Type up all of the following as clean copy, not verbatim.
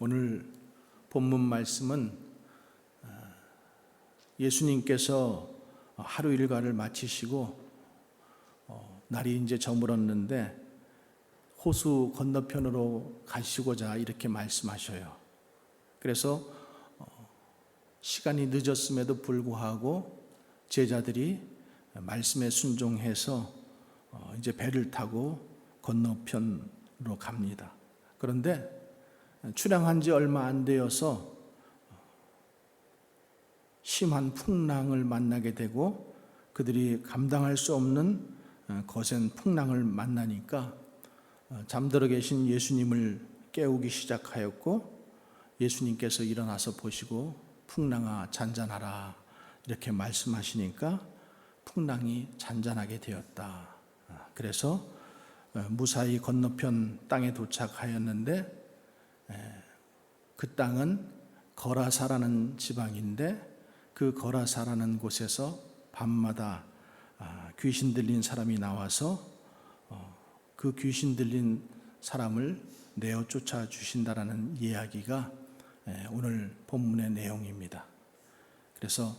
오늘 본문 말씀은 예수님께서 하루 일과를 마치시고 날이 이제 저물었는데 호수 건너편으로 가시고자 이렇게 말씀하셔요. 그래서 시간이 늦었음에도 불구하고 제자들이 말씀에 순종해서 이제 배를 타고 건너편으로 갑니다. 그런데 출항한 지 얼마 안 되어서 심한 풍랑을 만나게 되고 그들이 감당할 수 없는 거센 풍랑을 만나니까 잠들어 계신 예수님을 깨우기 시작하였고, 예수님께서 일어나서 보시고 풍랑아 잔잔하라 이렇게 말씀하시니까 풍랑이 잔잔하게 되었다. 그래서 무사히 건너편 땅에 도착하였는데 그 땅은 거라사라는 지방인데 그 거라사라는 곳에서 밤마다 귀신 들린 사람이 나와서 그 귀신 들린 사람을 내어 쫓아 주신다라는 이야기가 오늘 본문의 내용입니다. 그래서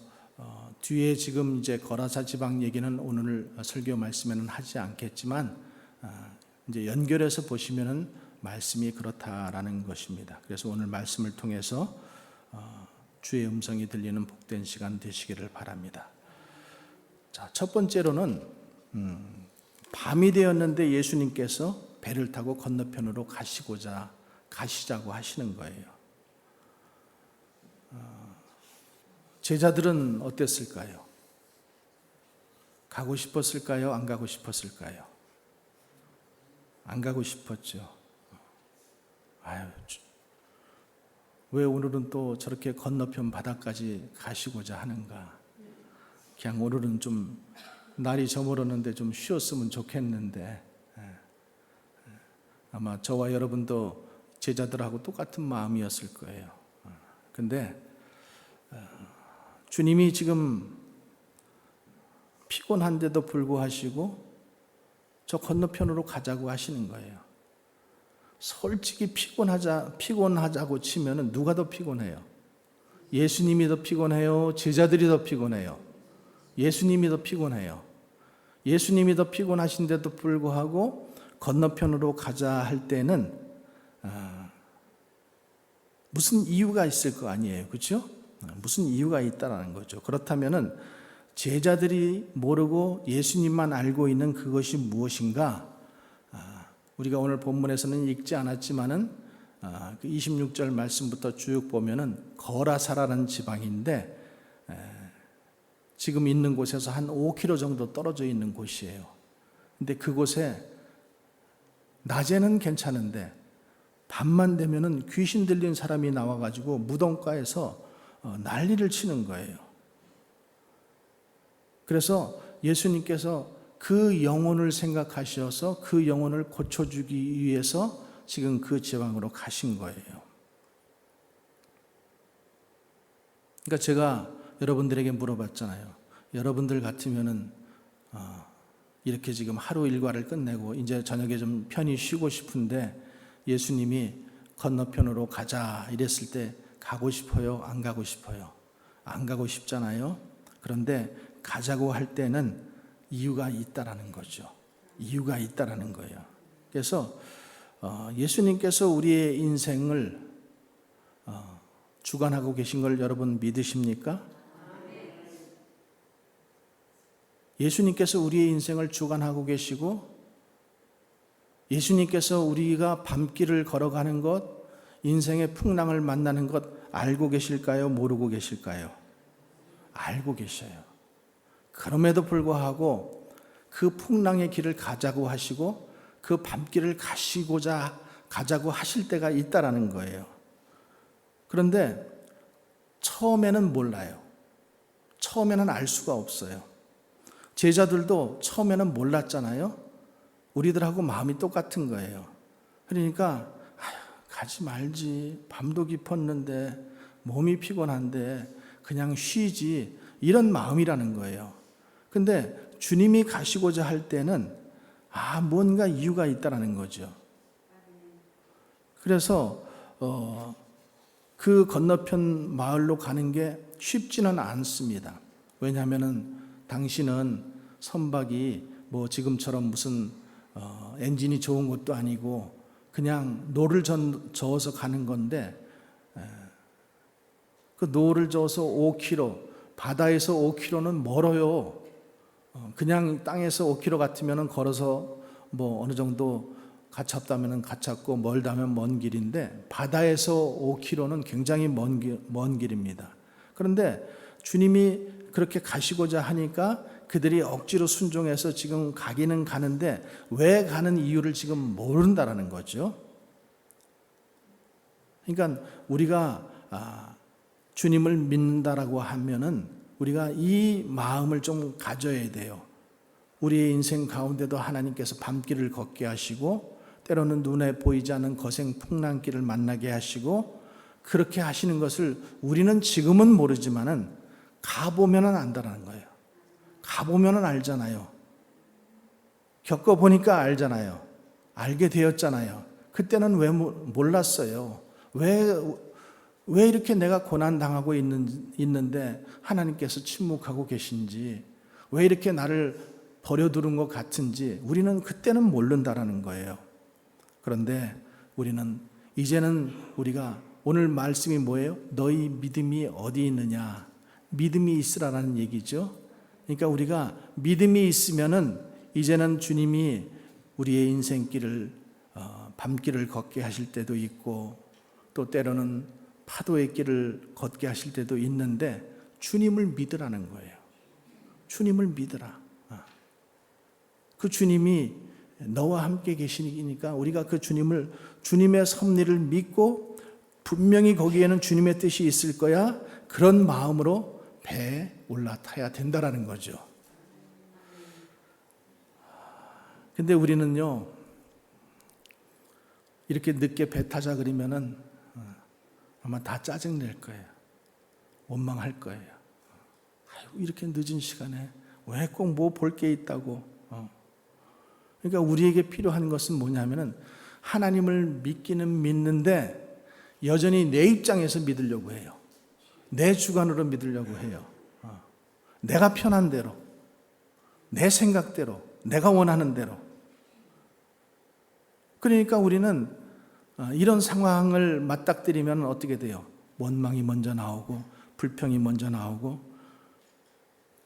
뒤에 지금 이제 거라사 지방 얘기는 오늘 설교 말씀에는 하지 않겠지만 이제 연결해서 보시면은 말씀이 그렇다라는 것입니다. 그래서 오늘 말씀을 통해서 주의 음성이 들리는 복된 시간 되시기를 바랍니다. 자, 첫 번째로는 밤이 되었는데 예수님께서 배를 타고 건너편으로 가시자고 하시는 거예요. 제자들은 어땠을까요? 가고 싶었을까요? 안 가고 싶었을까요? 안 가고 싶었죠. 왜 오늘은 또 저렇게 건너편 바다까지 가시고자 하는가? 그냥 오늘은 좀 날이 저물었는데 좀 쉬었으면 좋겠는데, 아마 저와 여러분도 제자들하고 똑같은 마음이었을 거예요. 근데 주님이 지금 피곤한데도 불구하시고 저 건너편으로 가자고 하시는 거예요. 솔직히 피곤하자고 치면은 누가 더 피곤해요? 예수님이 더 피곤해요? 제자들이 더 피곤해요? 예수님이 더 피곤해요. 예수님이 더 피곤하신데도 불구하고 건너편으로 가자 할 때는 무슨 이유가 있을 거 아니에요, 그렇죠? 무슨 이유가 있다라는 거죠. 그렇다면은 제자들이 모르고 예수님만 알고 있는 그것이 무엇인가? 우리가 오늘 본문에서는 읽지 않았지만은 그 26절 말씀부터 쭉 보면은 거라사라는 지방인데 지금 있는 곳에서 한 5km 정도 떨어져 있는 곳이에요. 근데 그곳에 낮에는 괜찮은데 밤만 되면은 귀신 들린 사람이 나와가지고 무덤가에서 난리를 치는 거예요. 그래서 예수님께서 그 영혼을 생각하셔서 그 영혼을 고쳐주기 위해서 지금 그 지방으로 가신 거예요. 그러니까 제가 여러분들에게 물어봤잖아요. 여러분들 같으면은 이렇게 지금 하루 일과를 끝내고 이제 저녁에 좀 편히 쉬고 싶은데 예수님이 건너편으로 가자 이랬을 때 가고 싶어요? 안 가고 싶어요? 안 가고 싶잖아요. 그런데 가자고 할 때는 이유가 있다라는 거죠. 이유가 있다라는 거예요. 그래서 예수님께서 우리의 인생을 주관하고 계신 걸 여러분 믿으십니까? 예수님께서 우리의 인생을 주관하고 계시고 예수님께서 우리가 밤길을 걸어가는 것, 인생의 풍랑을 만나는 것 알고 계실까요? 모르고 계실까요? 알고 계셔요. 그럼에도 불구하고 그 풍랑의 길을 가자고 하시고 그 밤길을 가자고 하실 때가 있다라는 거예요. 그런데 처음에는 몰라요. 처음에는 알 수가 없어요. 제자들도 처음에는 몰랐잖아요. 우리들하고 마음이 똑같은 거예요. 그러니까 가지 말지, 밤도 깊었는데 몸이 피곤한데 그냥 쉬지, 이런 마음이라는 거예요. 근데 주님이 가시고자 할 때는 뭔가 이유가 있다라는 거죠. 그래서 그 건너편 마을로 가는 게 쉽지는 않습니다. 왜냐하면은 당시는 선박이 뭐 지금처럼 무슨 엔진이 좋은 것도 아니고 그냥 노를 저어서 가는 건데, 그 노를 저어서 5km, 바다에서 5km는 멀어요. 그냥 땅에서 5km 같으면 걸어서 뭐 어느 정도 가깝다면 가깝고 멀다면 먼 길인데, 바다에서 5km는 굉장히 먼 길입니다. 그런데 주님이 그렇게 가시고자 하니까 그들이 억지로 순종해서 지금 가기는 가는데 왜 가는 이유를 지금 모른다라는 거죠. 그러니까 우리가 주님을 믿는다라고 하면은 우리가 이 마음을 좀 가져야 돼요. 우리의 인생 가운데도 하나님께서 밤길을 걷게 하시고 때로는 눈에 보이지 않는 거센 풍랑길을 만나게 하시고, 그렇게 하시는 것을 우리는 지금은 모르지만은 가보면은 안다라는 거예요. 가보면은 알잖아요. 겪어보니까 알잖아요. 알게 되었잖아요. 그때는 왜 몰랐어요? 왜 이렇게 내가 고난당하고 있는데 하나님께서 침묵하고 계신지, 왜 이렇게 나를 버려두는 것 같은지 우리는 그때는 모른다라는 거예요. 그런데 우리는 이제는 우리가 오늘 말씀이 뭐예요? 너희 믿음이 어디 있느냐? 믿음이 있으라라는 얘기죠. 그러니까 우리가 믿음이 있으면은 이제는 주님이 우리의 인생길을 밤길을 걷게 하실 때도 있고 또 때로는 파도의 길을 걷게 하실 때도 있는데 주님을 믿으라는 거예요. 주님을 믿으라. 그 주님이 너와 함께 계시니까 우리가 그 주님의 섭리를 믿고 분명히 거기에는 주님의 뜻이 있을 거야, 그런 마음으로 배에 올라타야 된다라는 거죠. 근데 우리는요, 이렇게 늦게 배 타자 그러면은 아마 다 짜증낼 거예요. 원망할 거예요. 아이고, 이렇게 늦은 시간에 왜 꼭 뭐 볼 게 있다고. 그러니까 우리에게 필요한 것은 뭐냐면은 하나님을 믿기는 믿는데 여전히 내 입장에서 믿으려고 해요. 내 주관으로 믿으려고 해요. 내가 편한 대로, 내 생각대로, 내가 원하는 대로. 그러니까 우리는 이런 상황을 맞닥뜨리면 어떻게 돼요? 원망이 먼저 나오고 불평이 먼저 나오고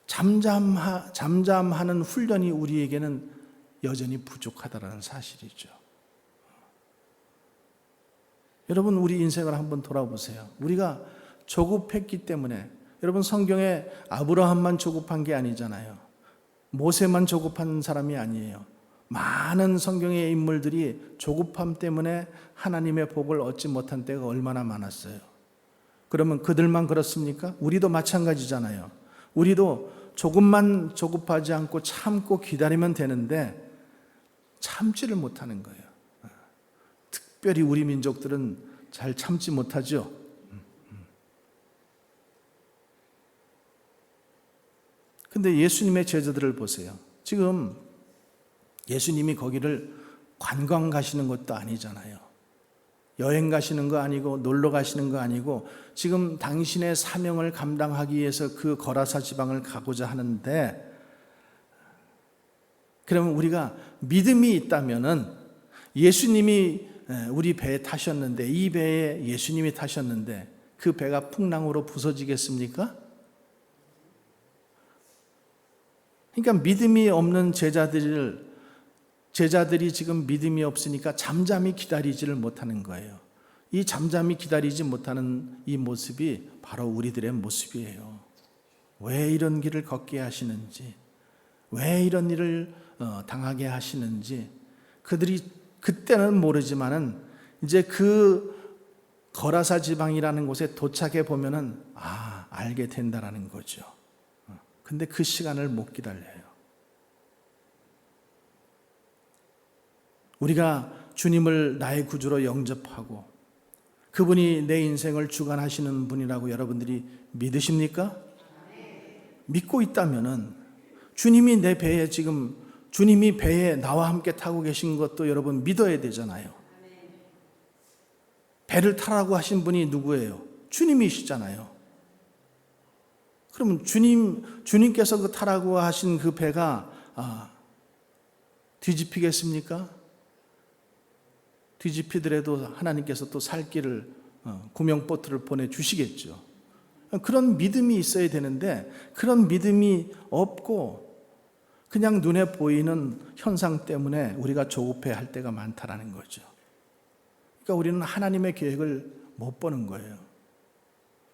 잠잠하는 훈련이 우리에게는 여전히 부족하다는 사실이죠. 여러분, 우리 인생을 한번 돌아보세요. 우리가 조급했기 때문에, 여러분 성경에 아브라함만 조급한 게 아니잖아요. 모세만 조급한 사람이 아니에요. 많은 성경의 인물들이 조급함 때문에 하나님의 복을 얻지 못한 때가 얼마나 많았어요. 그러면 그들만 그렇습니까? 우리도 마찬가지잖아요. 우리도 조금만 조급하지 않고 참고 기다리면 되는데 참지를 못하는 거예요. 특별히 우리 민족들은 잘 참지 못하죠. 근데 예수님의 제자들을 보세요. 지금 예수님이 거기를 관광 가시는 것도 아니잖아요. 여행 가시는 거 아니고 놀러 가시는 거 아니고 지금 당신의 사명을 감당하기 위해서 그 거라사 지방을 가고자 하는데, 그러면 우리가 믿음이 있다면은 예수님이 우리 배에 타셨는데, 이 배에 예수님이 타셨는데 그 배가 풍랑으로 부서지겠습니까? 그러니까 믿음이 없는 제자들이 지금 믿음이 없으니까 잠잠히 기다리지를 못하는 거예요. 이 잠잠히 기다리지 못하는 이 모습이 바로 우리들의 모습이에요. 왜 이런 길을 걷게 하시는지, 왜 이런 일을 당하게 하시는지 그들이 그때는 모르지만은 이제 그 거라사 지방이라는 곳에 도착해 보면은 알게 된다라는 거죠. 근데 그 시간을 못 기다려요. 우리가 주님을 나의 구주로 영접하고 그분이 내 인생을 주관하시는 분이라고 여러분들이 믿으십니까? 믿고 있다면은 주님이 내 배에 지금 주님이 배에 나와 함께 타고 계신 것도 여러분 믿어야 되잖아요. 배를 타라고 하신 분이 누구예요? 주님이시잖아요. 그러면 주님께서 그 타라고 하신 그 배가 뒤집히겠습니까? 뒤집히더라도 하나님께서 또 살 길을 구명보트를 보내주시겠죠. 그런 믿음이 있어야 되는데 그런 믿음이 없고 그냥 눈에 보이는 현상 때문에 우리가 조급해할 때가 많다라는 거죠. 그러니까 우리는 하나님의 계획을 못 보는 거예요.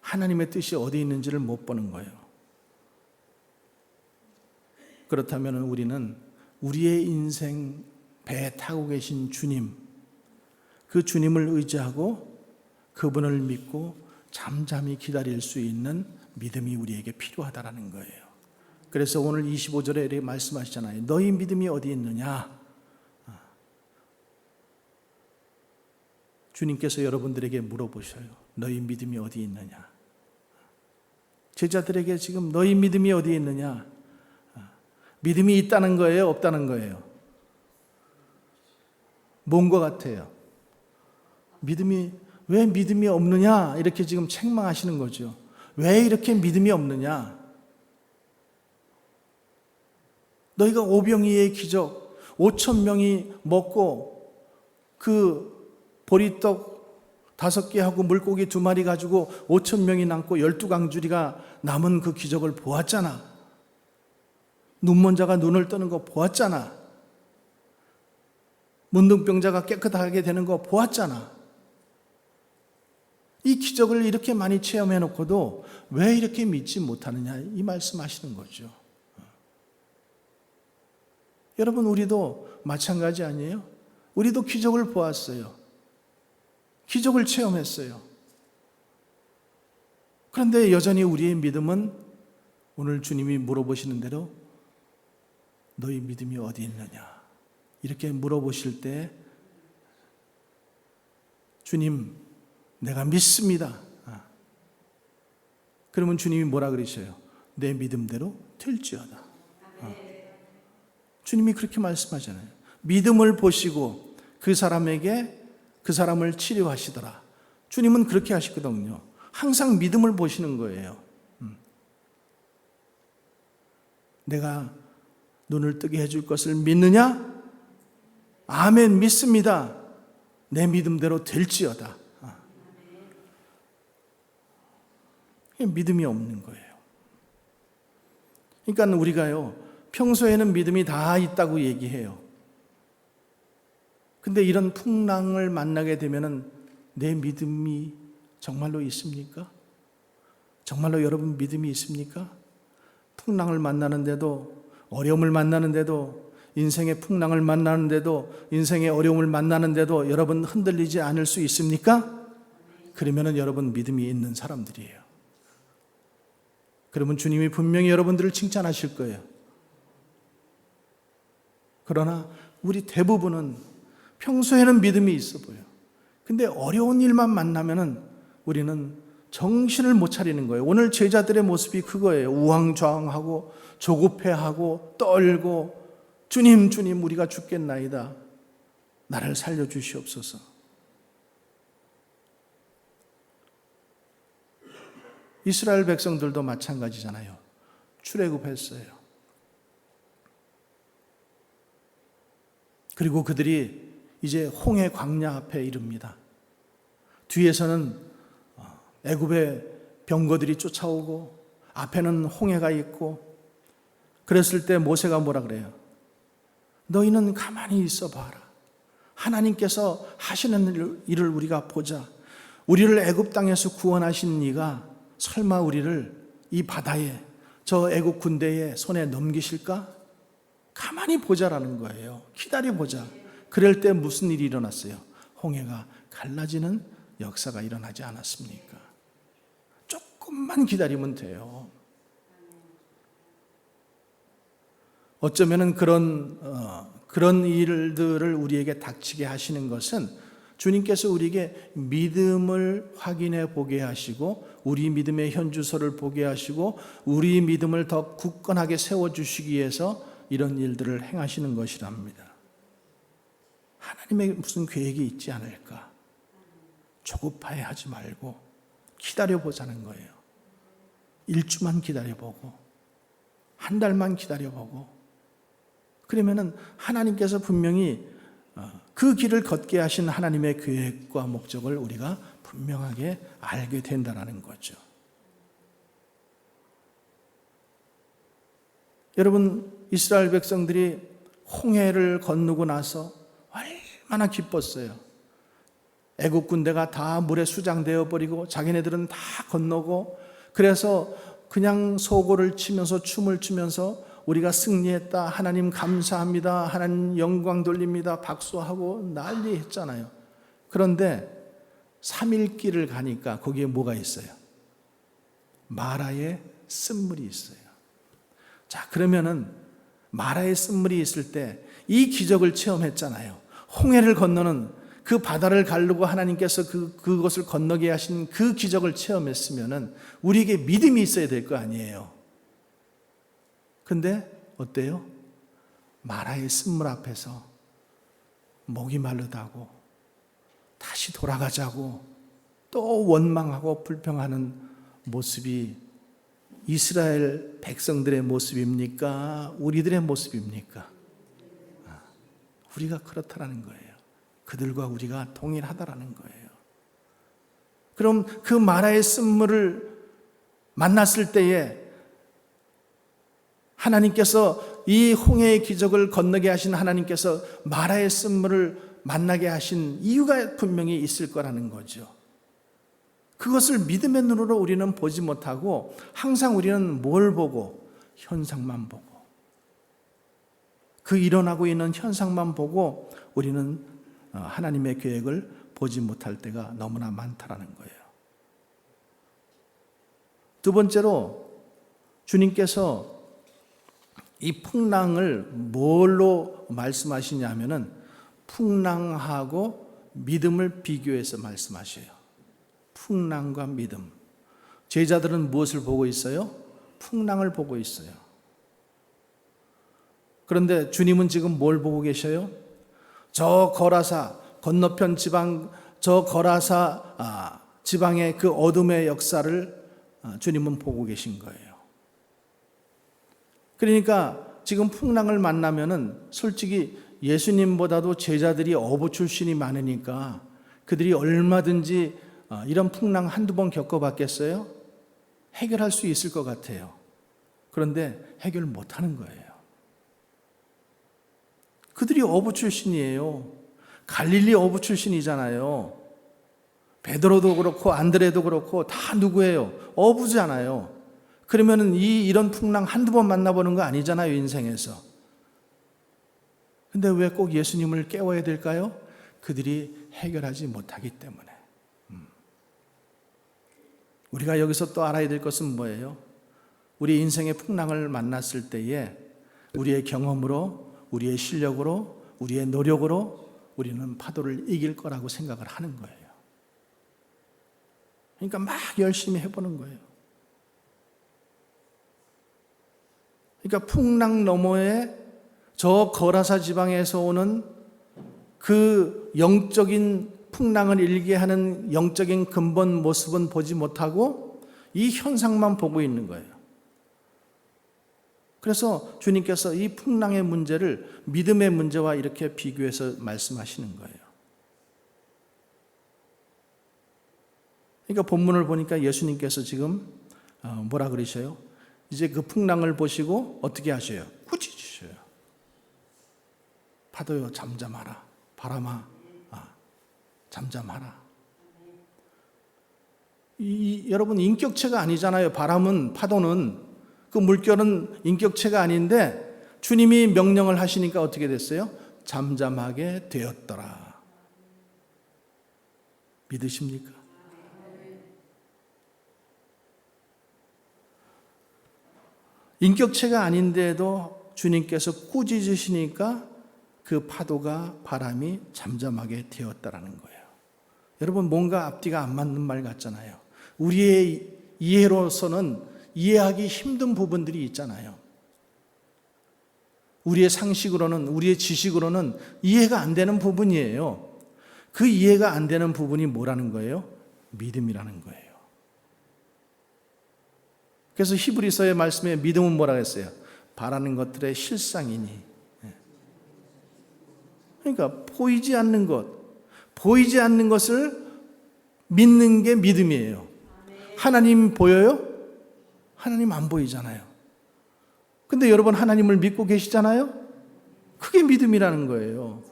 하나님의 뜻이 어디 있는지를 못 보는 거예요. 그렇다면 우리는 우리의 인생 배에 타고 계신 주님, 그 주님을 의지하고 그분을 믿고 잠잠히 기다릴 수 있는 믿음이 우리에게 필요하다라는 거예요. 그래서 오늘 25절에 이렇게 말씀하시잖아요. 너희 믿음이 어디 있느냐? 주님께서 여러분들에게 물어보셔요. 너희 믿음이 어디 있느냐? 제자들에게 지금 너희 믿음이 어디 있느냐? 믿음이 있다는 거예요? 없다는 거예요? 뭔 것 같아요? 왜 믿음이 없느냐? 이렇게 지금 책망하시는 거죠. 왜 이렇게 믿음이 없느냐? 너희가 오병이의 기적, 5,000명이 먹고 그 보리떡 5개 하고 물고기 2마리 가지고 5,000명이 남고 12강줄이가 남은 그 기적을 보았잖아. 눈먼 자가 눈을 뜨는 거 보았잖아. 문둥병자가 깨끗하게 되는 거 보았잖아. 이 기적을 이렇게 많이 체험해 놓고도 왜 이렇게 믿지 못하느냐, 이 말씀하시는 거죠. 여러분, 우리도 마찬가지 아니에요? 우리도 기적을 보았어요. 기적을 체험했어요. 그런데 여전히 우리의 믿음은 오늘 주님이 물어보시는 대로 너희 믿음이 어디 있느냐, 이렇게 물어보실 때 주님, 내가 믿습니다. 그러면 주님이 뭐라 그러셔요? 내 믿음대로 될지어다. 주님이 그렇게 말씀하잖아요. 믿음을 보시고 그 사람을 치료하시더라. 주님은 그렇게 하시거든요. 항상 믿음을 보시는 거예요. 내가 눈을 뜨게 해줄 것을 믿느냐? 아멘, 믿습니다. 내 믿음대로 될지어다. 믿음이 없는 거예요. 그러니까 우리가요, 평소에는 믿음이 다 있다고 얘기해요. 근데 이런 풍랑을 만나게 되면은 내 믿음이 정말로 있습니까? 정말로 여러분 믿음이 있습니까? 풍랑을 만나는데도, 어려움을 만나는데도, 인생의 풍랑을 만나는데도, 인생의 어려움을 만나는데도 여러분 흔들리지 않을 수 있습니까? 그러면은 여러분 믿음이 있는 사람들이에요. 그러면 주님이 분명히 여러분들을 칭찬하실 거예요. 그러나 우리 대부분은 평소에는 믿음이 있어 보여. 근데 어려운 일만 만나면은 우리는 정신을 못 차리는 거예요. 오늘 제자들의 모습이 그거예요. 우왕좌왕하고 조급해하고 떨고, 주님, 주님, 우리가 죽겠나이다. 나를 살려주시옵소서. 이스라엘 백성들도 마찬가지잖아요. 출애굽했어요. 그리고 그들이 이제 홍해 광야 앞에 이릅니다. 뒤에서는 애굽의 병거들이 쫓아오고 앞에는 홍해가 있고, 그랬을 때 모세가 뭐라 그래요? 너희는 가만히 있어 봐라. 하나님께서 하시는 일을 우리가 보자. 우리를 애굽 땅에서 구원하신 이가 설마 우리를 이 바다에, 저 애국 군대의 손에 넘기실까? 가만히 보자라는 거예요. 기다려보자. 그럴 때 무슨 일이 일어났어요? 홍해가 갈라지는 역사가 일어나지 않았습니까? 조금만 기다리면 돼요. 어쩌면은 그런 일들을 우리에게 닥치게 하시는 것은 주님께서 우리에게 믿음을 확인해 보게 하시고, 우리 믿음의 현주소를 보게 하시고, 우리 믿음을 더 굳건하게 세워주시기 위해서 이런 일들을 행하시는 것이랍니다. 하나님의 무슨 계획이 있지 않을까? 조급하게 하지 말고 기다려보자는 거예요. 1주만 기다려보고, 한 달만 기다려보고, 그러면은 하나님께서 분명히 그 길을 걷게 하신 하나님의 계획과 목적을 우리가 분명하게 알게 된다는 거죠. 여러분, 이스라엘 백성들이 홍해를 건너고 나서 얼마나 기뻤어요. 애국 군대가 다 물에 수장되어 버리고 자기네들은 다 건너고, 그래서 그냥 소고를 치면서 춤을 추면서 우리가 승리했다, 하나님 감사합니다, 하나님 영광 돌립니다, 박수하고 난리했잖아요. 그런데 3일 길을 가니까 거기에 뭐가 있어요? 마라의 쓴물이 있어요. 자, 그러면은 마라의 쓴물이 있을 때 이 기적을 체험했잖아요. 홍해를 건너는 그 바다를 가르고 하나님께서 그것을 건너게 하신 그 기적을 체험했으면은 우리에게 믿음이 있어야 될 거 아니에요. 근데 어때요? 마라의 쓴물 앞에서 목이 마르다고, 다시 돌아가자고, 또 원망하고 불평하는 모습이 이스라엘 백성들의 모습입니까? 우리들의 모습입니까? 우리가 그렇다라는 거예요. 그들과 우리가 동일하다라는 거예요. 그럼 그 마라의 쓴물을 만났을 때에 하나님께서 이 홍해의 기적을 건너게 하신 하나님께서 마라의 쓴물을 만나게 하신 이유가 분명히 있을 거라는 거죠. 그것을 믿음의 눈으로 우리는 보지 못하고 항상 우리는 뭘 보고? 현상만 보고, 그 일어나고 있는 현상만 보고 우리는 하나님의 계획을 보지 못할 때가 너무나 많다라는 거예요. 두 번째로 주님께서 이 풍랑을 뭘로 말씀하시냐면은 풍랑하고 믿음을 비교해서 말씀하셔요. 풍랑과 믿음. 제자들은 무엇을 보고 있어요? 풍랑을 보고 있어요. 그런데 주님은 지금 뭘 보고 계셔요? 저 거라사 건너편 지방, 저 거라사 지방의 그 어둠의 역사를 주님은 보고 계신 거예요. 그러니까 지금 풍랑을 만나면은 솔직히 예수님보다도 제자들이 어부 출신이 많으니까 그들이 얼마든지 이런 풍랑 한두 번 겪어봤겠어요? 해결할 수 있을 것 같아요. 그런데 해결 못하는 거예요. 그들이 어부 출신이에요. 갈릴리 어부 출신이잖아요. 베드로도 그렇고 안드레도 그렇고 다 누구예요? 어부잖아요. 그러면은 이런 풍랑 한두 번 만나보는 거 아니잖아요, 인생에서. 근데 왜 꼭 예수님을 깨워야 될까요? 그들이 해결하지 못하기 때문에. 우리가 여기서 또 알아야 될 것은 뭐예요? 우리 인생의 풍랑을 만났을 때에 우리의 경험으로, 우리의 실력으로, 우리의 노력으로 우리는 파도를 이길 거라고 생각을 하는 거예요. 그러니까 막 열심히 해보는 거예요. 그러니까 풍랑 너머에 저 거라사 지방에서 오는 그 영적인 풍랑을 일게 하는 영적인 근본 모습은 보지 못하고 이 현상만 보고 있는 거예요. 그래서 주님께서 이 풍랑의 문제를 믿음의 문제와 이렇게 비교해서 말씀하시는 거예요. 그러니까 본문을 보니까 예수님께서 지금 뭐라 그러셔요? 이제 그 풍랑을 보시고 어떻게 하셔요? 꾸짖으셔요. 파도요, 잠잠하라. 바람아, 잠잠하라. 여러분, 인격체가 아니잖아요. 바람은, 파도는, 그 물결은 인격체가 아닌데 주님이 명령을 하시니까 어떻게 됐어요? 잠잠하게 되었더라. 믿으십니까? 인격체가 아닌데도 주님께서 꾸짖으시니까 그 파도가, 바람이 잠잠하게 되었다라는 거예요. 여러분, 뭔가 앞뒤가 안 맞는 말 같잖아요. 우리의 이해로서는 이해하기 힘든 부분들이 있잖아요. 우리의 상식으로는, 우리의 지식으로는 이해가 안 되는 부분이에요. 그 이해가 안 되는 부분이 뭐라는 거예요? 믿음이라는 거예요. 그래서 히브리서의 말씀에 믿음은 뭐라고 했어요? 바라는 것들의 실상이니. 그러니까 보이지 않는 것을 믿는 게 믿음이에요. 하나님 보여요? 하나님 안 보이잖아요. 근데 여러분 하나님을 믿고 계시잖아요? 그게 믿음이라는 거예요.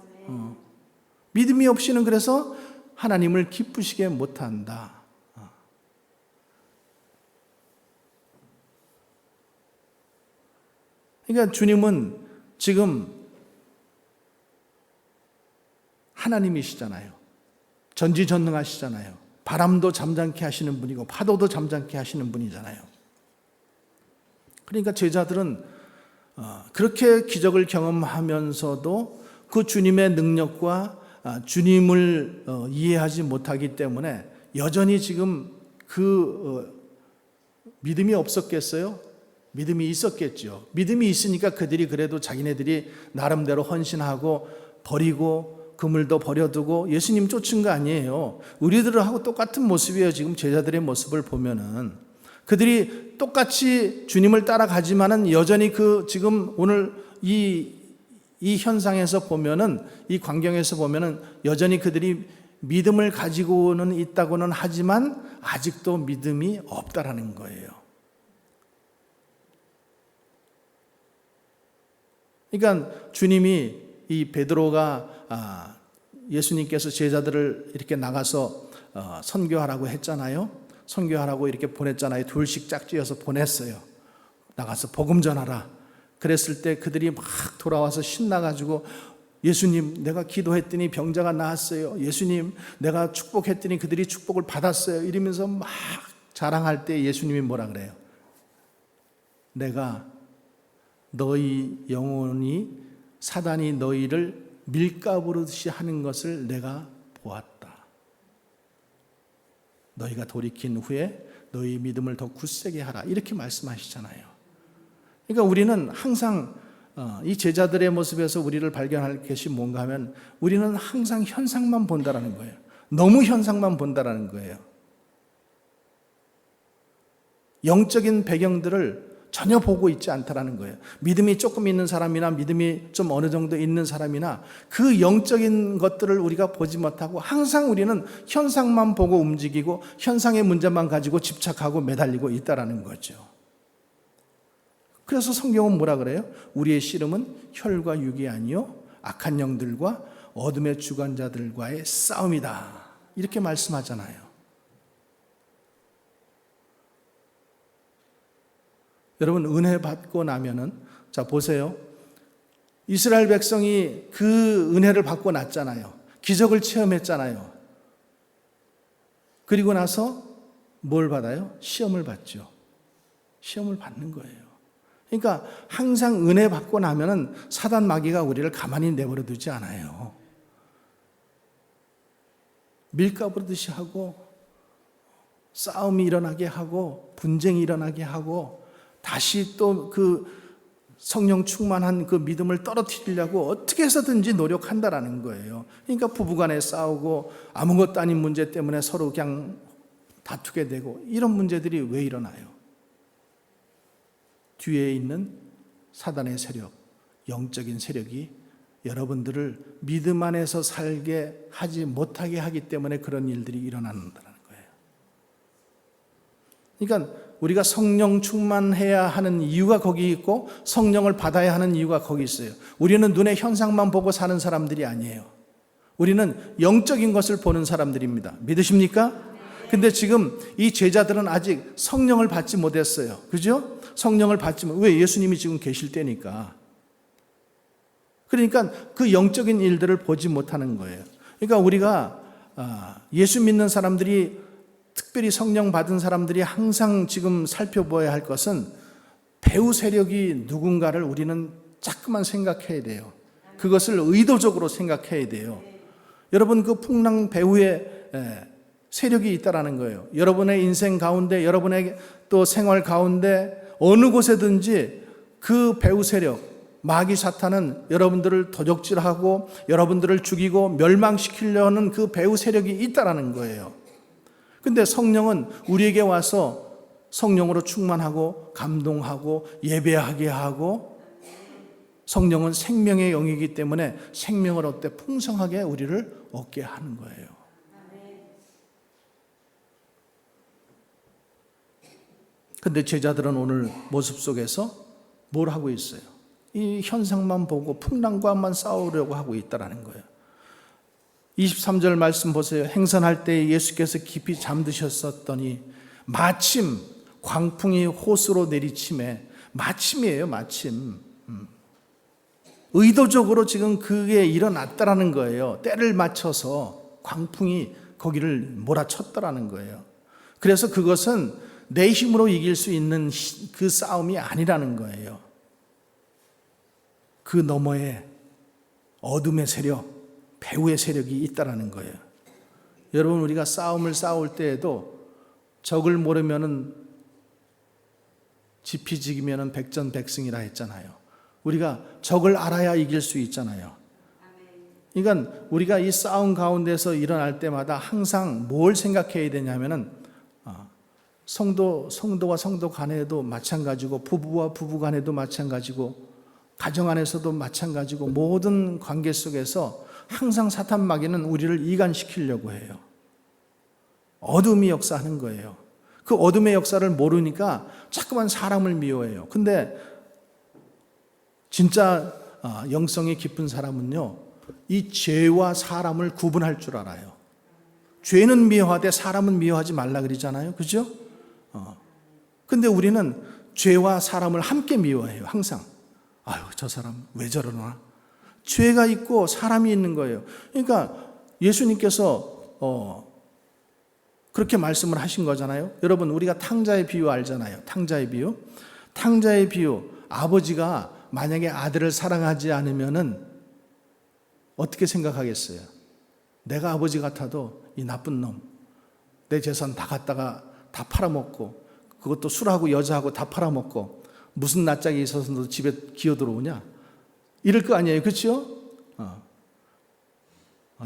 믿음이 없이는 그래서 하나님을 기쁘시게 못한다. 그러니까 주님은 지금 하나님이시잖아요. 전지전능하시잖아요. 바람도 잠잠케 하시는 분이고 파도도 잠잠케 하시는 분이잖아요. 그러니까 제자들은 그렇게 기적을 경험하면서도 그 주님의 능력과 주님을 이해하지 못하기 때문에 여전히 지금 믿음이 없었겠어요? 믿음이 있었겠죠. 믿음이 있으니까 그들이 그래도 자기네들이 나름대로 헌신하고 버리고 그물도 버려두고 예수님 쫓은 거 아니에요. 우리들하고 똑같은 모습이에요. 지금 제자들의 모습을 보면은 그들이 똑같이 주님을 따라가지만은 여전히 지금 오늘 이 현상에서 보면은 이 광경에서 보면은 여전히 그들이 믿음을 가지고는 있다고는 하지만 아직도 믿음이 없다라는 거예요. 그러니까 주님이 이 베드로가 예수님께서 제자들을 이렇게 나가서 선교하라고 했잖아요. 선교하라고 이렇게 보냈잖아요. 둘씩 짝지어서 보냈어요. 나가서 복음 전하라. 그랬을 때 그들이 막 돌아와서 신나가지고 예수님 내가 기도했더니 병자가 나았어요. 예수님 내가 축복했더니 그들이 축복을 받았어요. 이러면서 막 자랑할 때 예수님이 뭐라 그래요? 내가 너희 영혼이 사단이 너희를 밀가부르듯이 하는 것을 내가 보았다. 너희가 돌이킨 후에 너희 믿음을 더 굳세게 하라. 이렇게 말씀하시잖아요. 그러니까 우리는 항상 이 제자들의 모습에서 우리를 발견할 것이 뭔가 하면 우리는 항상 현상만 본다라는 거예요. 너무 현상만 본다라는 거예요. 영적인 배경들을 전혀 보고 있지 않다라는 거예요. 믿음이 조금 있는 사람이나 믿음이 좀 어느 정도 있는 사람이나 그 영적인 것들을 우리가 보지 못하고 항상 우리는 현상만 보고 움직이고 현상의 문제만 가지고 집착하고 매달리고 있다라는 거죠. 그래서 성경은 뭐라 그래요? 우리의 씨름은 혈과 육이 아니요 악한 영들과 어둠의 주관자들과의 싸움이다. 이렇게 말씀하잖아요. 여러분 은혜 받고 나면은 자 보세요. 이스라엘 백성이 그 은혜를 받고 났잖아요. 기적을 체험했잖아요. 그리고 나서 뭘 받아요? 시험을 받죠. 시험을 받는 거예요. 그러니까 항상 은혜 받고 나면은 사단 마귀가 우리를 가만히 내버려 두지 않아요. 밀가부르듯이 하고 싸움이 일어나게 하고 분쟁이 일어나게 하고 다시 또 그 성령 충만한 그 믿음을 떨어뜨리려고 어떻게 해서든지 노력한다라는 거예요. 그러니까 부부간에 싸우고 아무것도 아닌 문제 때문에 서로 그냥 다투게 되고 이런 문제들이 왜 일어나요? 뒤에 있는 사단의 세력, 영적인 세력이 여러분들을 믿음 안에서 살게 하지 못하게 하기 때문에 그런 일들이 일어난다는 거예요. 그러니까 우리가 성령 충만해야 하는 이유가 거기 있고 성령을 받아야 하는 이유가 거기 있어요. 우리는 눈의 현상만 보고 사는 사람들이 아니에요. 우리는 영적인 것을 보는 사람들입니다. 믿으십니까? 근데 지금 이 제자들은 아직 성령을 받지 못했어요. 그죠? 성령을 받지 못. 왜? 예수님이 지금 계실 때니까. 그러니까 그 영적인 일들을 보지 못하는 거예요. 그러니까 우리가 예수 믿는 사람들이 특별히 성령 받은 사람들이 항상 지금 살펴봐야 할 것은 배후 세력이 누군가를 우리는 자꾸만 생각해야 돼요. 그것을 의도적으로 생각해야 돼요. 여러분 그 풍랑 배후에 세력이 있다라는 거예요. 여러분의 인생 가운데 여러분의 또 생활 가운데 어느 곳에든지 그 배후 세력 마귀 사탄은 여러분들을 도적질하고 여러분들을 죽이고 멸망시키려는 그 배후 세력이 있다라는 거예요. 근데 성령은 우리에게 와서 성령으로 충만하고 감동하고 예배하게 하고, 성령은 생명의 영이기 때문에 생명을 얻되 풍성하게 우리를 얻게 하는 거예요. 근데 제자들은 오늘 모습 속에서 뭘 하고 있어요? 이 현상만 보고 풍랑과만 싸우려고 하고 있다는 거예요. 23절 말씀 보세요. 행선할 때 예수께서 깊이 잠드셨었더니 마침 광풍이 호수로 내리침에, 마침이에요, 마침. 의도적으로 지금 그게 일어났다라는 거예요. 때를 맞춰서 광풍이 거기를 몰아쳤다라는 거예요. 그래서 그것은 내 힘으로 이길 수 있는 그 싸움이 아니라는 거예요. 그 너머에 어둠의 세력, 배후의 세력이 있다라는 거예요. 여러분, 우리가 싸움을 싸울 때에도 적을 모르면은 지피지기면은 백전백승이라 했잖아요. 우리가 적을 알아야 이길 수 있잖아요. 그러니까 우리가 이 싸움 가운데서 일어날 때마다 항상 뭘 생각해야 되냐면은, 성도와 성도 간에도 마찬가지고, 부부와 부부 간에도 마찬가지고, 가정 안에서도 마찬가지고, 모든 관계 속에서 항상 사탄 마귀는 우리를 이간시키려고 해요. 어둠이 역사하는 거예요. 그 어둠의 역사를 모르니까 자꾸만 사람을 미워해요. 근데 진짜 영성이 깊은 사람은요, 이 죄와 사람을 구분할 줄 알아요. 죄는 미워하되 사람은 미워하지 말라 그러잖아요. 그죠? 근데 우리는 죄와 사람을 함께 미워해요. 항상. 아유, 저 사람 왜 저러나? 죄가 있고 사람이 있는 거예요. 그러니까 예수님께서 그렇게 말씀을 하신 거잖아요. 여러분, 우리가 탕자의 비유 알잖아요. 탕자의 비유. 탕자의 비유. 아버지가 만약에 아들을 사랑하지 않으면은 어떻게 생각하겠어요? 내가 아버지 같아도 이 나쁜 놈, 내 재산 다 갖다가 다 팔아먹고, 그것도 술하고 여자하고 다 팔아먹고, 무슨 낯짝이 있어서 너 집에 기어들어오냐? 이럴 거 아니에요. 그렇죠?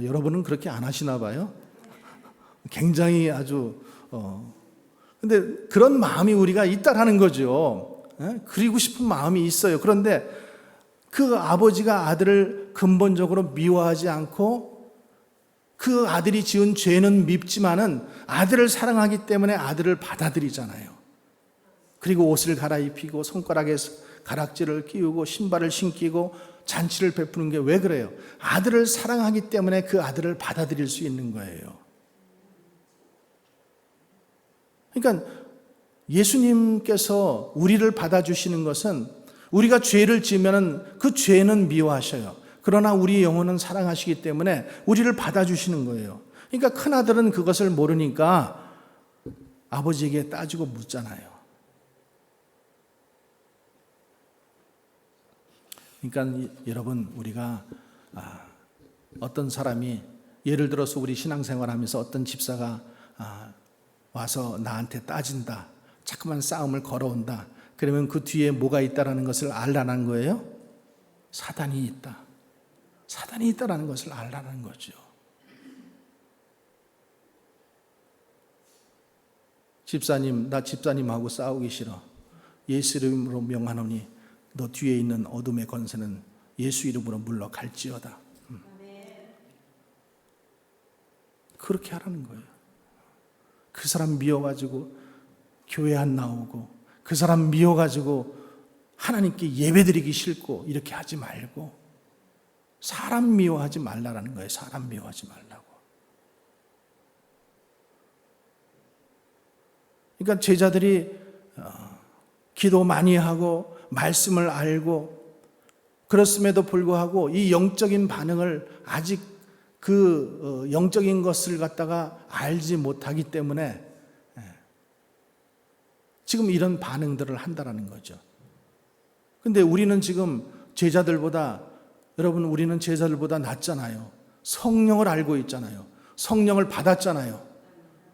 여러분은 그렇게 안 하시나 봐요. 굉장히 아주 근데 그런 마음이 우리가 있다라는 거죠. 그리고 싶은 마음이 있어요. 그런데 그 아버지가 아들을 근본적으로 미워하지 않고, 그 아들이 지은 죄는 밉지만은 아들을 사랑하기 때문에 아들을 받아들이잖아요. 그리고 옷을 갈아입히고 손가락에 가락지를 끼우고 신발을 신기고 잔치를 베푸는 게 왜 그래요? 아들을 사랑하기 때문에 그 아들을 받아들일 수 있는 거예요. 그러니까 예수님께서 우리를 받아주시는 것은, 우리가 죄를 지으면 그 죄는 미워하셔요. 그러나 우리 영혼은 사랑하시기 때문에 우리를 받아주시는 거예요. 그러니까 큰아들은 그것을 모르니까 아버지에게 따지고 묻잖아요. 그러니까 여러분, 우리가 어떤 사람이, 예를 들어서 우리 신앙생활하면서 어떤 집사가 와서 나한테 따진다, 자꾸만 싸움을 걸어온다, 그러면 그 뒤에 뭐가 있다라는 것을 알라는 거예요? 사단이 있다. 사단이 있다라는 것을 알라는 거죠. 집사님, 나 집사님하고 싸우기 싫어. 예수 이름으로 명하노니 너 뒤에 있는 어둠의 권세는 예수 이름으로 물러갈지어다. 그렇게 하라는 거예요. 그 사람 미워가지고 교회 안 나오고, 그 사람 미워가지고 하나님께 예배드리기 싫고, 이렇게 하지 말고 사람 미워하지 말라라는 거예요. 사람 미워하지 말라고. 그러니까 제자들이 기도 많이 하고 말씀을 알고, 그렇음에도 불구하고 이 영적인 반응을 아직 그 영적인 것을 갖다가 알지 못하기 때문에 지금 이런 반응들을 한다라는 거죠. 근데 우리는 지금 제자들보다, 여러분, 우리는 제자들보다 낫잖아요. 성령을 알고 있잖아요. 성령을 받았잖아요.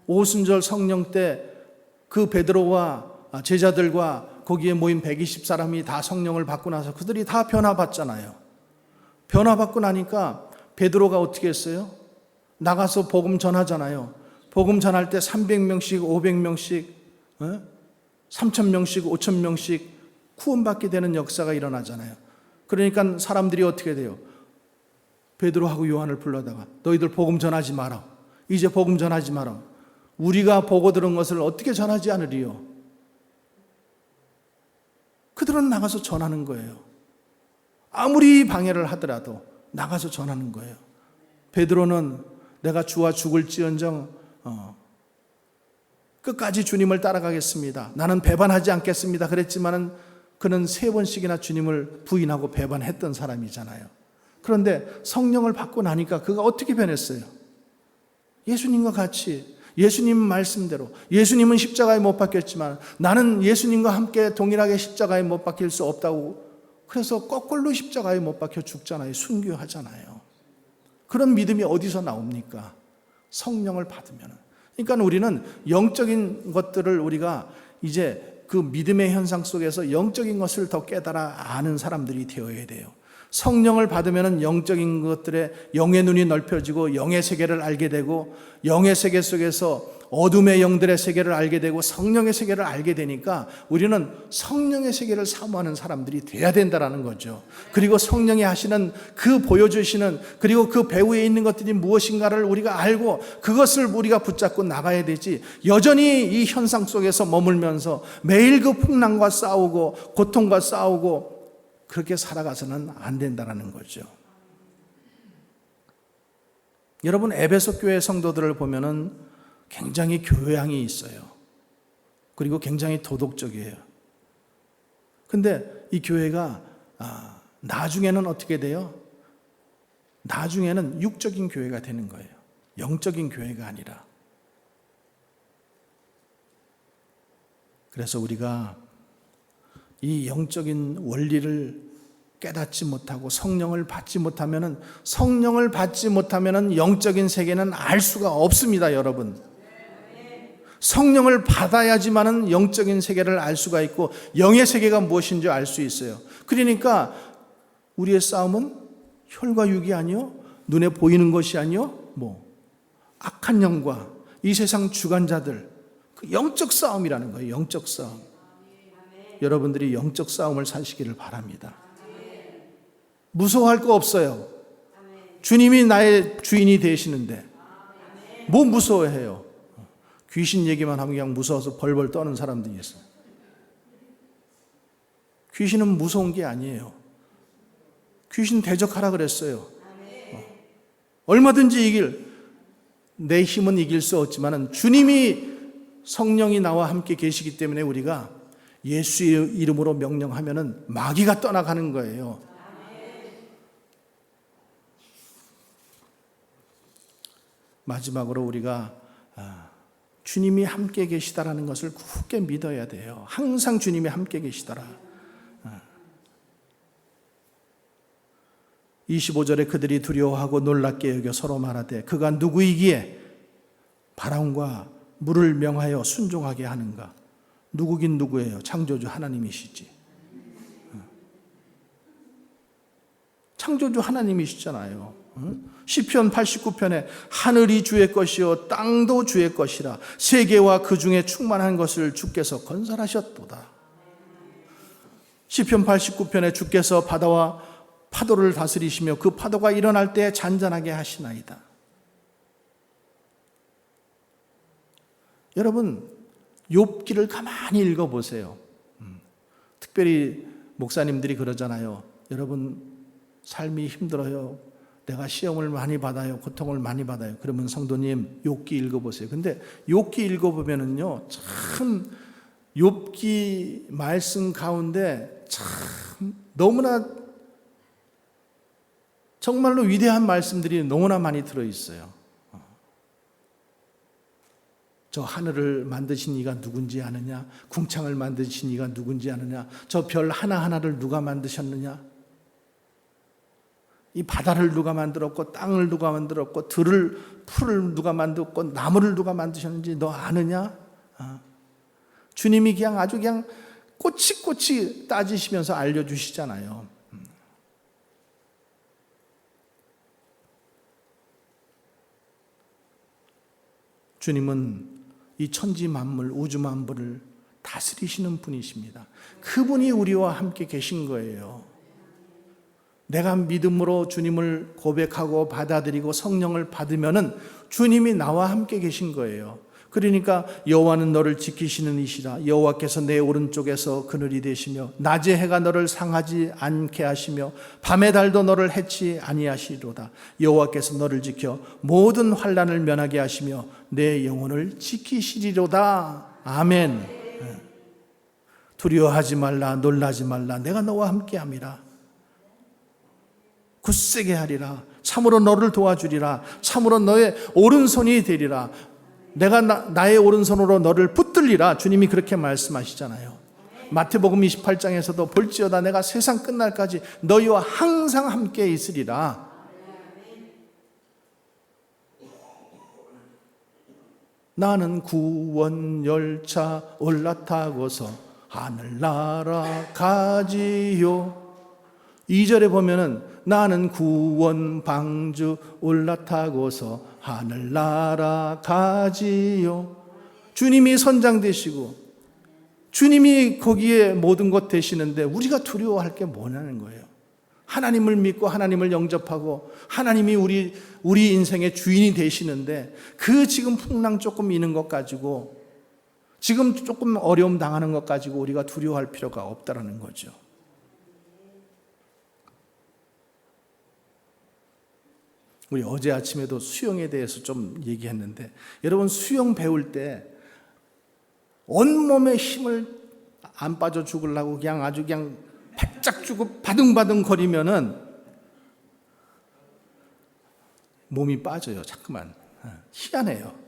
오순절 성령 때 그 베드로와 제자들과 거기에 모인 120사람이 다 성령을 받고 나서 그들이 다 변화받잖아요. 변화받고 나니까 베드로가 어떻게 했어요? 나가서 복음 전하잖아요. 복음 전할 때 300명씩 500명씩 3,000명씩 5,000명씩 구원받게 되는 역사가 일어나잖아요. 그러니까 사람들이 어떻게 돼요? 베드로하고 요한을 불러다가 너희들 복음 전하지 마라. 이제 복음 전하지 마라. 우리가 보고 들은 것을 어떻게 전하지 않으리요? 그들은 나가서 전하는 거예요. 아무리 방해를 하더라도 나가서 전하는 거예요. 베드로는 내가 주와 죽을지언정 끝까지 주님을 따라가겠습니다. 나는 배반하지 않겠습니다. 그랬지만은 그는 3번씩이나 주님을 부인하고 배반했던 사람이잖아요. 그런데 성령을 받고 나니까 그가 어떻게 변했어요? 예수님과 같이 예수님 말씀대로, 예수님은 십자가에 못 박혔지만 나는 예수님과 함께 동일하게 십자가에 못 박힐 수 없다고, 그래서 거꾸로 십자가에 못 박혀 죽잖아요. 순교하잖아요. 그런 믿음이 어디서 나옵니까? 성령을 받으면. 그러니까 우리는 영적인 것들을 우리가 이제 그 믿음의 현상 속에서 영적인 것을 더 깨달아 아는 사람들이 되어야 돼요. 성령을 받으면 영적인 것들의 영의 눈이 넓혀지고 영의 세계를 알게 되고, 영의 세계 속에서 어둠의 영들의 세계를 알게 되고 성령의 세계를 알게 되니까 우리는 성령의 세계를 사모하는 사람들이 돼야 된다는 거죠. 그리고 성령이 하시는 그 보여주시는, 그리고 그 배후에 있는 것들이 무엇인가를 우리가 알고 그것을 우리가 붙잡고 나가야 되지, 여전히 이 현상 속에서 머물면서 매일 그 풍랑과 싸우고 고통과 싸우고 그렇게 살아가서는 안 된다는 거죠. 여러분, 에베소 교회 성도들을 보면은 굉장히 교양이 있어요. 그리고 굉장히 도덕적이에요. 근데 이 교회가 나중에는 어떻게 돼요? 나중에는 육적인 교회가 되는 거예요. 영적인 교회가 아니라. 그래서 우리가 이 영적인 원리를 깨닫지 못하고 성령을 받지 못하면은, 성령을 받지 못하면은 영적인 세계는 알 수가 없습니다, 여러분. 성령을 받아야지만은 영적인 세계를 알 수가 있고 영의 세계가 무엇인지 알 수 있어요. 그러니까 우리의 싸움은 혈과 육이 아니요, 눈에 보이는 것이 아니요, 악한 영과 이 세상 주관자들, 그 영적 싸움이라는 거예요. 영적 싸움. 여러분들이 영적 싸움을 사시기를 바랍니다. 무서워할 거 없어요. 주님이 나의 주인이 되시는데 뭐 무서워해요? 귀신 얘기만 하면 그냥 무서워서 벌벌 떠는 사람들이 있어요. 귀신은 무서운 게 아니에요. 귀신 대적하라 그랬어요. 얼마든지 내 힘은 이길 수 없지만 주님이, 성령이 나와 함께 계시기 때문에 우리가 예수의 이름으로 명령하면은 마귀가 떠나가는 거예요. 마지막으로 우리가 주님이 함께 계시다라는 것을 굳게 믿어야 돼요. 항상 주님이 함께 계시더라. 25절에 그들이 두려워하고 놀랍게 여겨 서로 말하되 그가 누구이기에 바람과 물을 명하여 순종하게 하는가? 누구긴 누구예요? 창조주 하나님이시지. 창조주 하나님이시잖아요. 시편 89편에 하늘이 주의 것이요 땅도 주의 것이라 세계와 그 중에 충만한 것을 주께서 건설하셨도다. 시편 89편에 주께서 바다와 파도를 다스리시며 그 파도가 일어날 때 잔잔하게 하시나이다. 여러분, 욥기를 가만히 읽어보세요. 특별히 목사님들이 그러잖아요. 여러분, 삶이 힘들어요. 내가 시험을 많이 받아요. 고통을 많이 받아요. 그러면 성도님, 욥기 읽어보세요. 근데 욥기 읽어보면은요, 참 욥기 말씀 가운데 참 너무나 정말로 위대한 말씀들이 너무나 많이 들어있어요. 저 하늘을 만드신 이가 누군지 아느냐? 궁창을 만드신 이가 누군지 아느냐? 저 별 하나하나를 누가 만드셨느냐? 이 바다를 누가 만들었고 땅을 누가 만들었고 풀을 누가 만들었고 나무를 누가 만드셨는지 너 아느냐? 주님이 그냥 아주 그냥 꼬치꼬치 따지시면서 알려주시잖아요. 주님은 이 천지 만물, 우주 만물을 다 다스리시는 분이십니다. 그분이 우리와 함께 계신 거예요. 내가 믿음으로 주님을 고백하고 받아들이고 성령을 받으면은 주님이 나와 함께 계신 거예요. 그러니까 여호와는 너를 지키시는 이시라. 여호와께서 내 오른쪽에서 그늘이 되시며 낮의 해가 너를 상하지 않게 하시며 밤의 달도 너를 해치 아니하시리로다. 여호와께서 너를 지켜 모든 환난을 면하게 하시며 내 영혼을 지키시리로다. 아멘. 두려워하지 말라, 놀라지 말라. 내가 너와 함께함이라. 굳세게 하리라. 참으로 너를 도와주리라. 참으로 너의 오른손이 되리라. 내가 나의 오른손으로 너를 붙들리라. 주님이 그렇게 말씀하시잖아요. 마태복음 28장에서도 볼지어다 내가 세상 끝날까지 너희와 항상 함께 있으리라. 나는 구원 열차 올라타고서 하늘나라 가지요. 2절에 보면은 나는 구원 방주 올라타고서 하늘나라 가지요. 주님이 선장 되시고 주님이 거기에 모든 것 되시는데 우리가 두려워할 게 뭐냐는 거예요. 하나님을 믿고 하나님을 영접하고 하나님이 우리 인생의 주인이 되시는데 그 지금 풍랑 조금 이는 것 가지고 지금 조금 어려움 당하는 것 가지고 우리가 두려워할 필요가 없다라는 거죠. 우리 어제 아침에도 수영에 대해서 좀 얘기했는데 여러분 수영 배울 때 온몸에 힘을 안 빠져 죽으려고 그냥 아주 그냥 바짝 주고 바둥바둥 거리면은 몸이 빠져요. 자꾸만. 희한해요.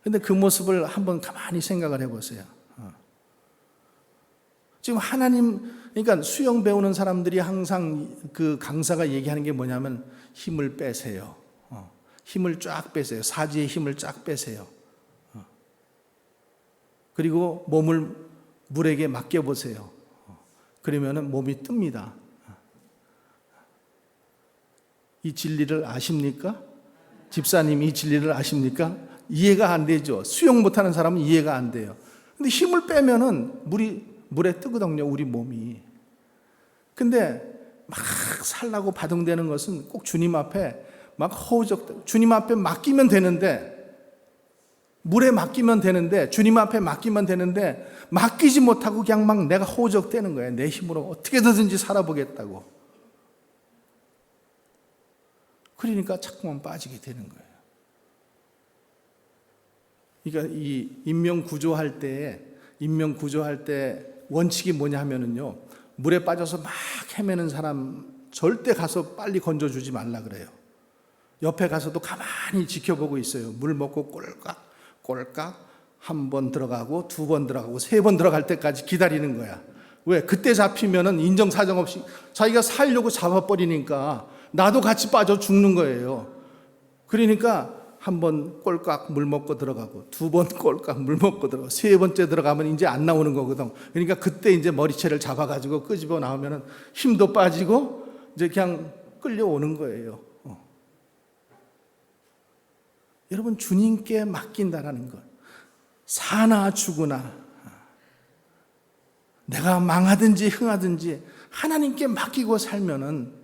근데 그 모습을 한번 가만히 생각을 해보세요. 지금 그러니까 수영 배우는 사람들이 항상 그 강사가 얘기하는 게 뭐냐면 힘을 빼세요. 힘을 쫙 빼세요. 사지의 힘을 쫙 빼세요. 그리고 몸을 물에게 맡겨보세요. 그러면은 몸이 뜹니다. 이 진리를 아십니까? 집사님 이 진리를 아십니까? 이해가 안 되죠. 수영 못하는 사람은 이해가 안 돼요. 근데 힘을 빼면은 물에 뜨거든요, 우리 몸이. 근데 막 살라고 바둥대는 것은 꼭 주님 앞에 막 주님 앞에 맡기면 되는데, 물에 맡기면 되는데, 주님 앞에 맡기면 되는데, 맡기지 못하고 그냥 막 내가 허우적대는 거예요. 내 힘으로 어떻게든지 살아보겠다고. 그러니까 자꾸만 빠지게 되는 거예요. 그러니까 이 인명구조할 때 원칙이 뭐냐 하면은요, 물에 빠져서 막 헤매는 사람 절대 가서 빨리 건져주지 말라 그래요. 옆에 가서도 가만히 지켜보고 있어요. 물 먹고 꼴깍 한 번 들어가고 두 번 들어가고 세 번 들어갈 때까지 기다리는 거야. 왜? 그때 잡히면은 인정사정 없이 자기가 살려고 잡아버리니까 나도 같이 빠져 죽는 거예요. 그러니까 한 번 꼴깍 물 먹고 들어가고 두 번 꼴깍 물 먹고 들어가고 세 번째 들어가면 이제 안 나오는 거거든. 그러니까 그때 이제 머리채를 잡아가지고 끄집어 나오면은 힘도 빠지고 이제 그냥 끌려오는 거예요. 여러분, 주님께 맡긴다라는 것, 사나 죽으나 내가 망하든지 흥하든지 하나님께 맡기고 살면은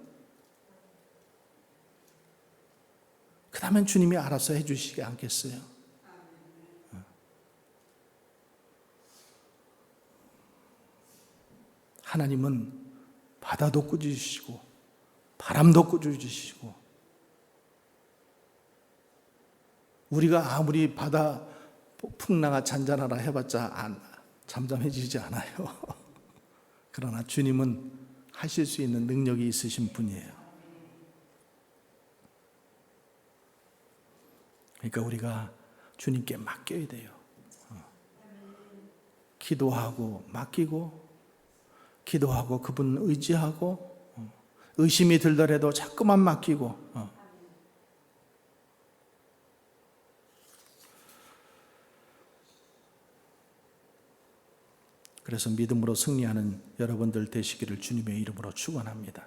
그 다음엔 주님이 알아서 해주시지 않겠어요? 하나님은 바다도 꾸짖으시고 바람도 꾸짖으시고, 우리가 아무리 바다 풍랑아 잔잔하라 해봤자 잠잠해지지 않아요. 그러나 주님은 하실 수 있는 능력이 있으신 분이에요. 그러니까 우리가 주님께 맡겨야 돼요. 기도하고 맡기고, 기도하고 그분 의지하고, 의심이 들더라도 자꾸만 맡기고. 그래서 믿음으로 승리하는 여러분들 되시기를 주님의 이름으로 축원합니다.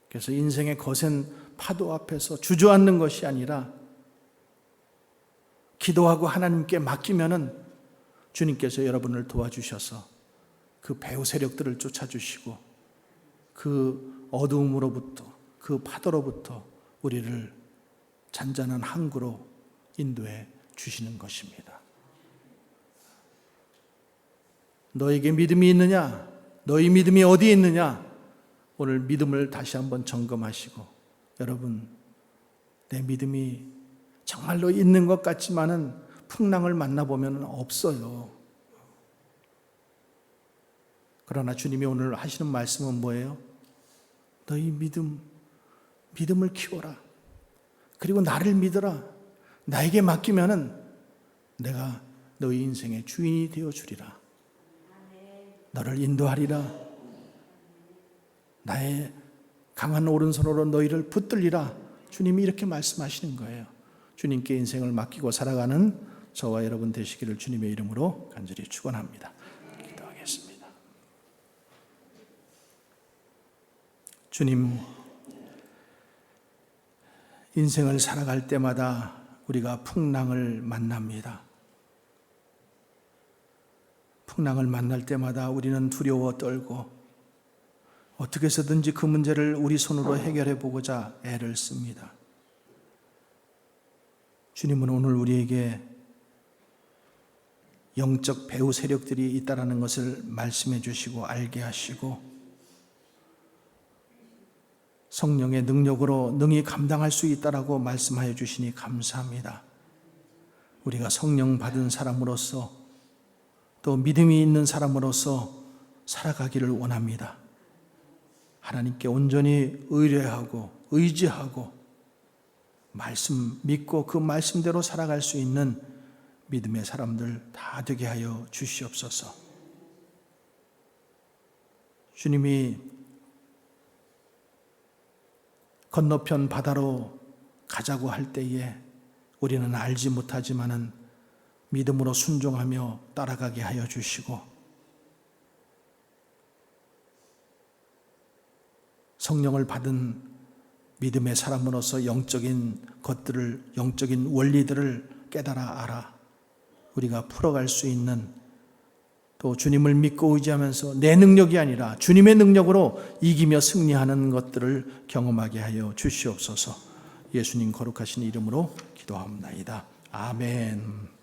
그래서 인생의 거센 파도 앞에서 주저앉는 것이 아니라 기도하고 하나님께 맡기면은 주님께서 여러분을 도와주셔서 그 배후 세력들을 쫓아주시고 그 어두움으로부터, 그 파도로부터 우리를 잔잔한 항구로 인도해 주시는 것입니다. 너에게 믿음이 있느냐? 너희 믿음이 어디에 있느냐? 오늘 믿음을 다시 한번 점검하시고, 여러분, 내 믿음이 정말로 있는 것 같지만은 풍랑을 만나보면 없어요. 그러나 주님이 오늘 하시는 말씀은 뭐예요? 너희 믿음을 키워라. 그리고 나를 믿어라. 나에게 맡기면은 내가 너희 인생의 주인이 되어 주리라. 너를 인도하리라. 나의 강한 오른손으로 너희를 붙들리라. 주님이 이렇게 말씀하시는 거예요. 주님께 인생을 맡기고 살아가는 저와 여러분 되시기를 주님의 이름으로 간절히 축원합니다. 기도하겠습니다. 주님, 인생을 살아갈 때마다 우리가 풍랑을 만납니다. 풍랑을 만날 때마다 우리는 두려워 떨고 어떻게 해서든지 그 문제를 우리 손으로 해결해 보고자 애를 씁니다. 주님은 오늘 우리에게 영적 배후 세력들이 있다는 것을 말씀해 주시고 알게 하시고 성령의 능력으로 능히 감당할 수 있다라고 말씀하여 주시니 감사합니다. 우리가 성령 받은 사람으로서 또 믿음이 있는 사람으로서 살아가기를 원합니다. 하나님께 온전히 의뢰하고 의지하고 말씀 믿고 그 말씀대로 살아갈 수 있는 믿음의 사람들 다 되게 하여 주시옵소서. 주님이 건너편 바다로 가자고 할 때에 우리는 알지 못하지만은 믿음으로 순종하며 따라가게 하여 주시고 성령을 받은 믿음의 사람으로서 영적인 것들을, 영적인 원리들을 깨달아 알아 우리가 풀어갈 수 있는, 또 주님을 믿고 의지하면서 내 능력이 아니라 주님의 능력으로 이기며 승리하는 것들을 경험하게 하여 주시옵소서. 예수님 거룩하신 이름으로 기도합니다. 아멘.